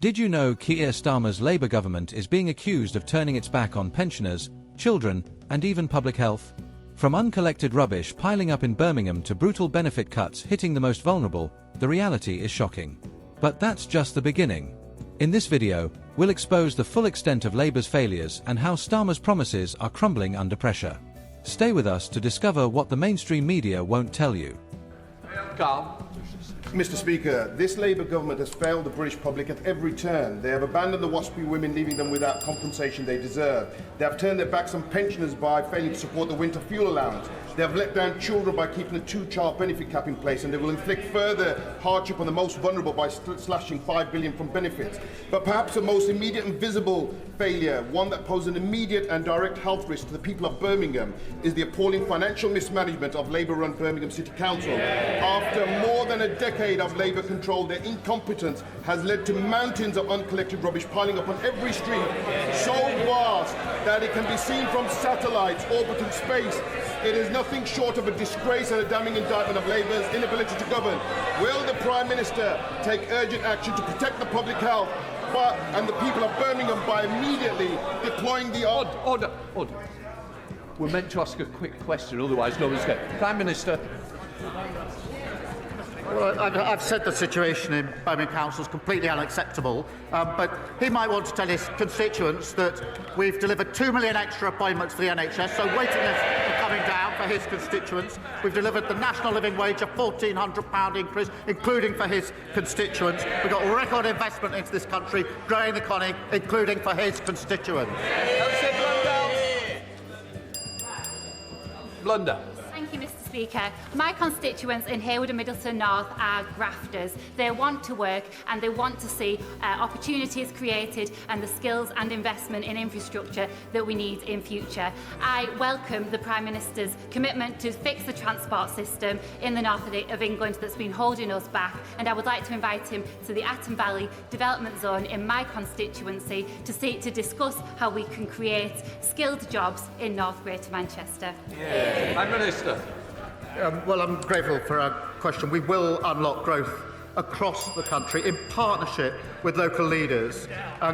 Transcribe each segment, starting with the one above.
Did you know Keir Starmer's Labour government is being accused of turning its back on pensioners, children, and even public health? From uncollected rubbish piling up in Birmingham to brutal benefit cuts hitting the most vulnerable, the reality is shocking. But that's just the beginning. In this video, we'll expose the full extent of Labour's failures and how Starmer's promises are crumbling under pressure. Stay with us to discover what the mainstream media won't tell you. Carl. Mr. Speaker, this Labour government has failed the British public at every turn. They have abandoned the WASPI women, leaving them without compensation they deserve. They have turned their backs on pensioners by failing to support the winter fuel allowance. They have let down children by keeping a two-child benefit cap in place, and they will inflict further hardship on the most vulnerable by slashing £5 billion from benefits. But perhaps the most immediate and visible failure, one that poses an immediate and direct health risk to the people of Birmingham, is the appalling financial mismanagement of Labour-run Birmingham City Council. After more than a decade of Labour control, their incompetence has led to mountains of uncollected rubbish piling up on every street, so vast that it can be seen from satellites orbiting space. It is nothing short of a disgrace and a damning indictment of Labour's inability to govern. Will the Prime Minister take urgent action to protect the public health and the people of Birmingham by immediately deploying the... Order. We're meant to ask a quick question, otherwise no one's going. Prime Minister. Well, I've said the situation in Birmingham Council is completely unacceptable, but he might want to tell his constituents that we've delivered 2 million extra appointments for the NHS, so waiting lists are coming down for his constituents. We've delivered the national living wage, a £1,400 increase, including for his constituents. We've got record investment into this country, growing the economy, including for his constituents. Blunder. Thank you, Mr. Speaker. My constituents in Harewood and Middleton North are grafters. They want to work and they want to see opportunities created and the skills and investment in infrastructure that we need in future. I welcome the Prime Minister's commitment to fix the transport system in the north of England that's been holding us back, and I would like to invite him to the Aton Valley Development Zone in my constituency to discuss how we can create skilled jobs in North Greater Manchester. Prime Minister. Well, I'm grateful for our question. We will unlock growth across the country in partnership with local leaders,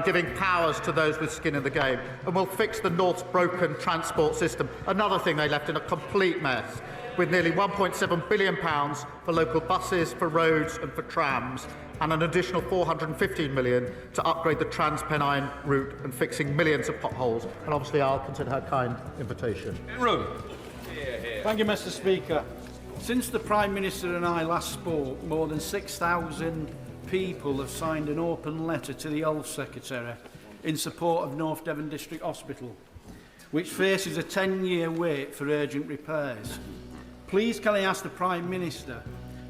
giving powers to those with skin in the game. And we'll fix the North's broken transport system, another thing they left in a complete mess, with nearly £1.7 billion for local buses, for roads and for trams, and an additional £415 million to upgrade the Trans-Pennine route and fixing millions of potholes. And obviously I'll consider her kind invitation. Room. Thank you, Mr. Speaker. Since the Prime Minister and I last spoke, more than 6,000 people have signed an open letter to the Health Secretary in support of North Devon District Hospital, which faces a 10-year wait for urgent repairs. Please can I ask the Prime Minister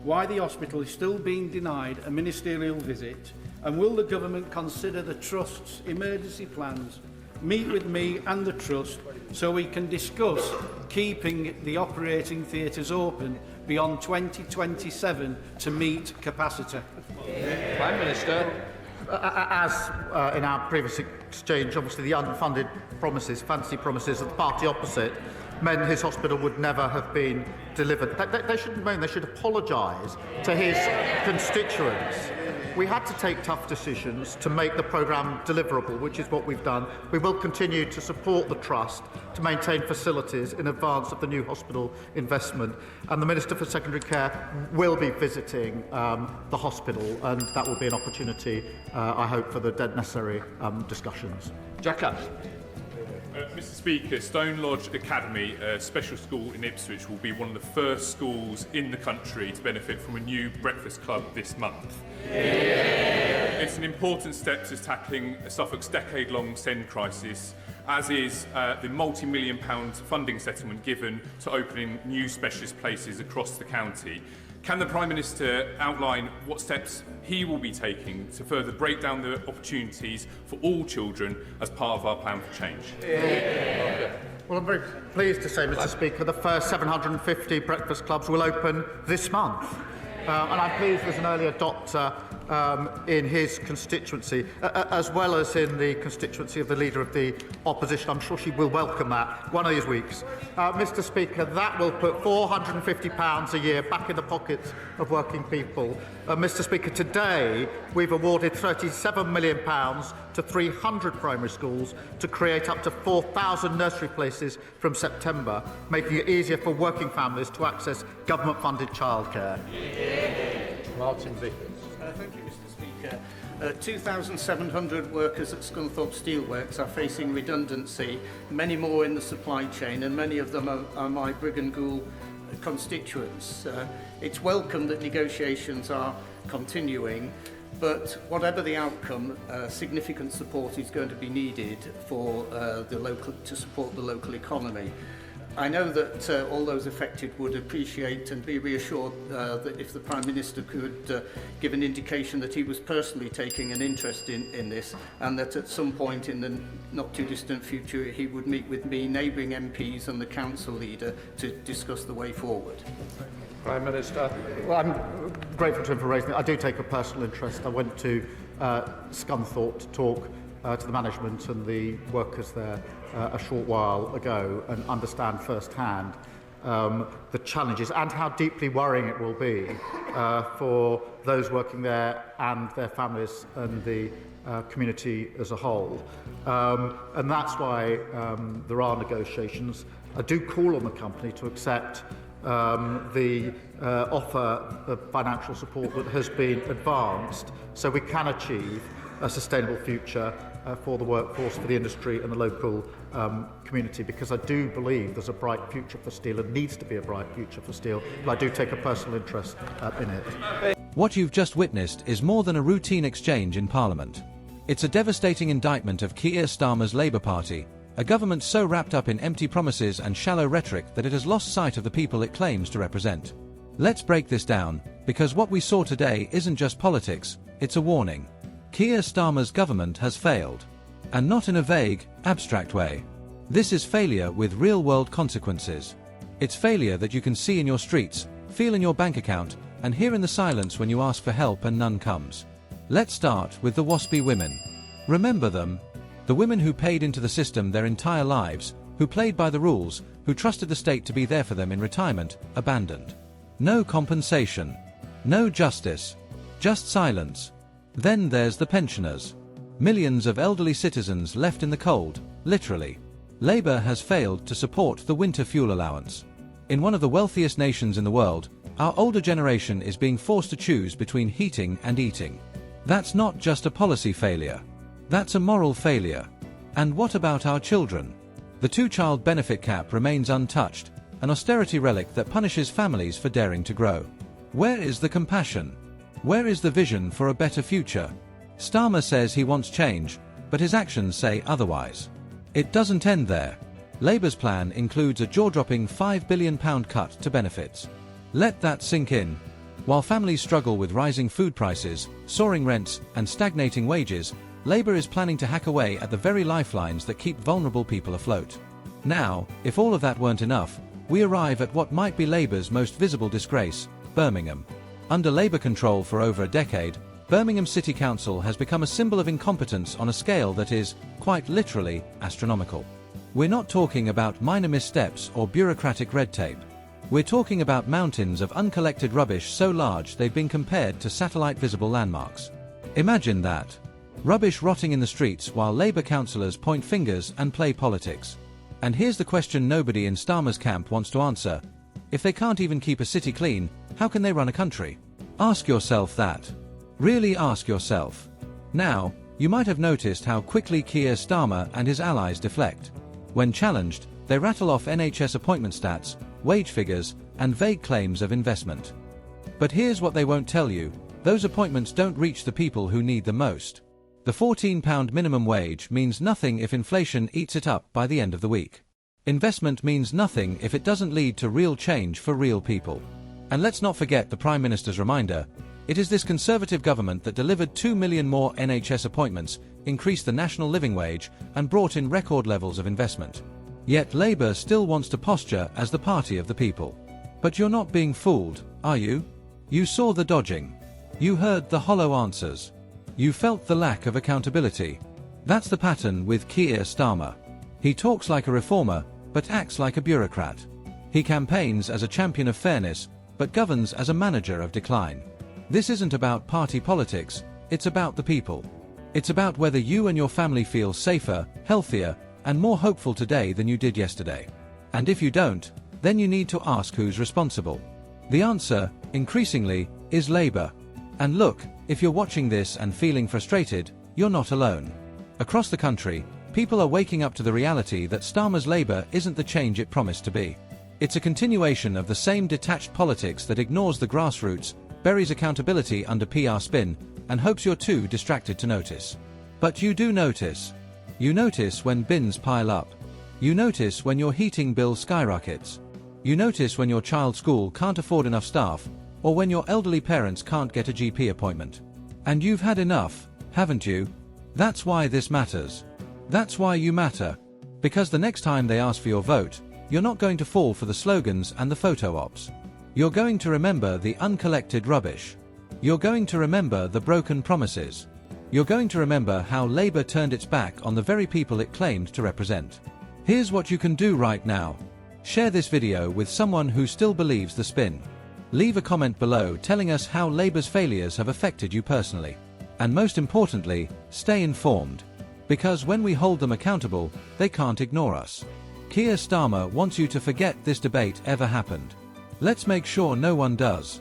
why the hospital is still being denied a ministerial visit, and will the government consider the Trust's emergency plans, meet with me and the Trust so we can discuss keeping the operating theatres open beyond 2027 to meet capacity? Prime Minister. As in our previous exchange, obviously the unfunded promises, fancy promises of the party opposite, meant his hospital would never have been delivered. They shouldn't moan, they should apologise to his constituents. We had to take tough decisions to make the programme deliverable, which is what we've done. We will continue to support the Trust to maintain facilities in advance of the new hospital investment. And the Minister for Secondary Care will be visiting the hospital, and that will be an opportunity, I hope, for the necessary discussions. Jack Ash. Mr. Speaker, Stone Lodge Academy, a special school in Ipswich, will be one of the first schools in the country to benefit from a new breakfast club this month. It's an important step to tackling Suffolk's decade-long SEND crisis, as is the multi-million pound funding settlement given to opening new specialist places across the county. Can the Prime Minister outline what steps he will be taking to further break down the opportunities for all children as part of our plan for change? Well, I'm very pleased to say, Mr. Speaker, the first 750 breakfast clubs will open this month. And I'm pleased as an early adopter in his constituency, as well as in the constituency of the Leader of the Opposition. I'm sure she will welcome that one of these weeks. Mr Speaker, that will put £450 a year back in the pockets of working people. Mr Speaker, today we've awarded £37 million to 300 primary schools to create up to 4,000 nursery places from September, making it easier for working families to access government-funded childcare. Martin Vickers. Thank you, Mr Speaker. 2,700 workers at Scunthorpe Steelworks are facing redundancy, many more in the supply chain, and many of them are my Brigg & Gould constituents. It's welcome that negotiations are continuing, but whatever the outcome, significant support is going to be needed for to support the local economy. I know that all those affected would appreciate and be reassured that if the Prime Minister could give an indication that he was personally taking an interest in this, and that at some point in the not too distant future he would meet with me, neighbouring MPs and the council leader to discuss the way forward. Prime Minister. Well, I'm grateful to him for raising it. I do take a personal interest. I went to Scunthorpe to talk to the management and the workers there a short while ago and understand firsthand the challenges and how deeply worrying it will be for those working there and their families and the community as a whole. And that's why there are negotiations. I do call on the company to accept the offer of financial support that has been advanced so we can achieve a sustainable future for the workforce, for the industry and the local community, because I do believe there's a bright future for steel and needs to be a bright future for steel, but I do take a personal interest in it. What you've just witnessed is more than a routine exchange in Parliament. It's a devastating indictment of Keir Starmer's Labour Party, a government so wrapped up in empty promises and shallow rhetoric that it has lost sight of the people it claims to represent. Let's break this down, because what we saw today isn't just politics, it's a warning. Keir Starmer's government has failed. And not in a vague, abstract way. This is failure with real-world consequences. It's failure that you can see in your streets, feel in your bank account, and hear in the silence when you ask for help and none comes. Let's start with the WASPI women. Remember them? The women who paid into the system their entire lives, who played by the rules, who trusted the state to be there for them in retirement, abandoned. No compensation. No justice. Just silence. Then there's the pensioners. Millions of elderly citizens left in the cold, literally. Labour has failed to support the winter fuel allowance. In one of the wealthiest nations in the world, our older generation is being forced to choose between heating and eating. That's not just a policy failure. That's a moral failure. And what about our children? The two-child benefit cap remains untouched, an austerity relic that punishes families for daring to grow. Where is the compassion? Where is the vision for a better future? Starmer says he wants change, but his actions say otherwise. It doesn't end there. Labour's plan includes a jaw-dropping £5 billion cut to benefits. Let that sink in. While families struggle with rising food prices, soaring rents, and stagnating wages, Labour is planning to hack away at the very lifelines that keep vulnerable people afloat. Now, if all of that weren't enough, we arrive at what might be Labour's most visible disgrace, Birmingham. Under Labour control for over a decade, Birmingham City Council has become a symbol of incompetence on a scale that is, quite literally, astronomical. We're not talking about minor missteps or bureaucratic red tape. We're talking about mountains of uncollected rubbish so large they've been compared to satellite-visible landmarks. Imagine that. Rubbish rotting in the streets while Labour councillors point fingers and play politics. And here's the question nobody in Starmer's camp wants to answer. If they can't even keep a city clean, how can they run a country? Ask yourself that. Really ask yourself. Now, you might have noticed how quickly Keir Starmer and his allies deflect. When challenged, they rattle off NHS appointment stats, wage figures, and vague claims of investment. But here's what they won't tell you: those appointments don't reach the people who need them most. The £14 minimum wage means nothing if inflation eats it up by the end of the week. Investment means nothing if it doesn't lead to real change for real people. And let's not forget the Prime Minister's reminder: it is this Conservative government that delivered 2 million more NHS appointments, increased the national living wage, and brought in record levels of investment. Yet Labour still wants to posture as the party of the people. But you're not being fooled, are you? You saw the dodging. You heard the hollow answers. You felt the lack of accountability. That's the pattern with Keir Starmer. He talks like a reformer, but acts like a bureaucrat. He campaigns as a champion of fairness, but governs as a manager of decline. This isn't about party politics, it's about the people. It's about whether you and your family feel safer, healthier, and more hopeful today than you did yesterday. And if you don't, then you need to ask who's responsible. The answer, increasingly, is Labour. And look, if you're watching this and feeling frustrated, you're not alone. Across the country, people are waking up to the reality that Starmer's Labour isn't the change it promised to be. It's a continuation of the same detached politics that ignores the grassroots, buries accountability under PR spin, and hopes you're too distracted to notice. But you do notice. You notice when bins pile up. You notice when your heating bill skyrockets. You notice when your child's school can't afford enough staff, or when your elderly parents can't get a GP appointment. And you've had enough, haven't you? That's why this matters. That's why you matter. Because the next time they ask for your vote, you're not going to fall for the slogans and the photo ops. You're going to remember the uncollected rubbish. You're going to remember the broken promises. You're going to remember how Labour turned its back on the very people it claimed to represent. Here's what you can do right now. Share this video with someone who still believes the spin. Leave a comment below telling us how Labour's failures have affected you personally. And most importantly, stay informed. Because when we hold them accountable, they can't ignore us. Keir Starmer wants you to forget this debate ever happened. Let's make sure no one does.